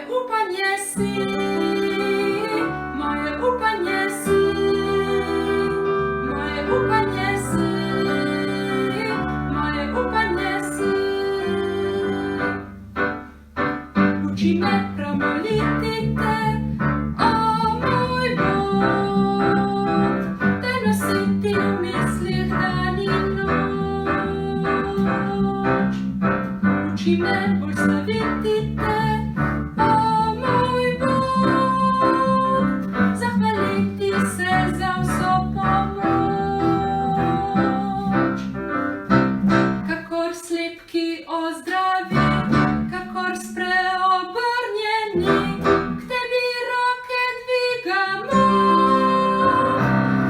upanje si, moje upanje si, moje upanje si, moje upanje si. Uči me promoliti te, o moj Bog, te nositi v mislih dan in noč. Uči me bolj slaviti te, za vso pomoč. Kakor slepki ozdravi, kakor spreobrnjeni, k tebi roke dvigamo.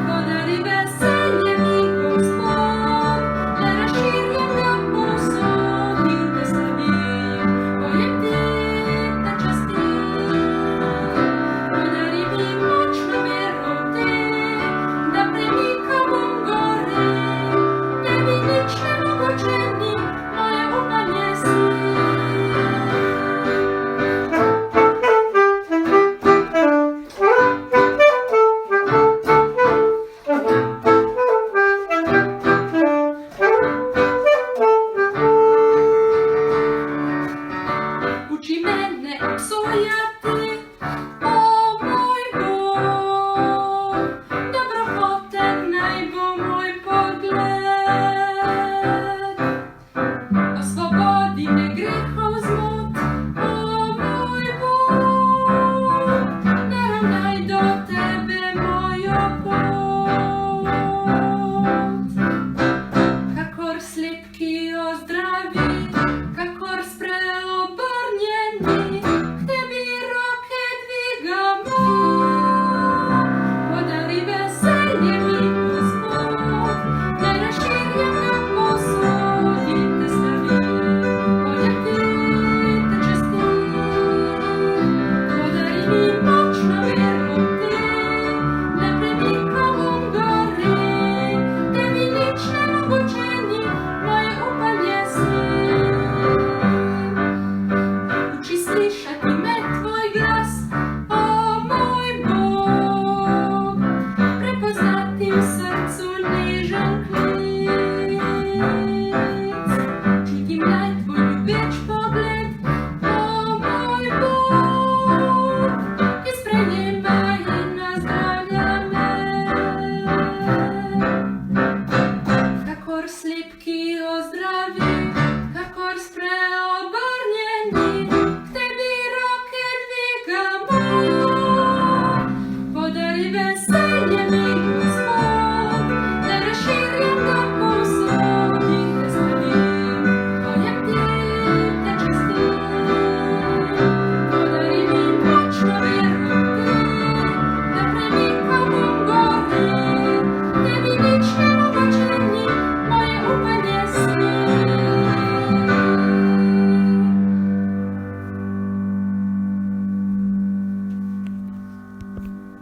Podari veselje mi, Gospod, le razširjam ga povsod in te slavim, pojem ti te častim. Podari mi močno vero v te, da premikam gore, tebi nič nemogoče ni, moje upanje si. Uči me ne obsojati,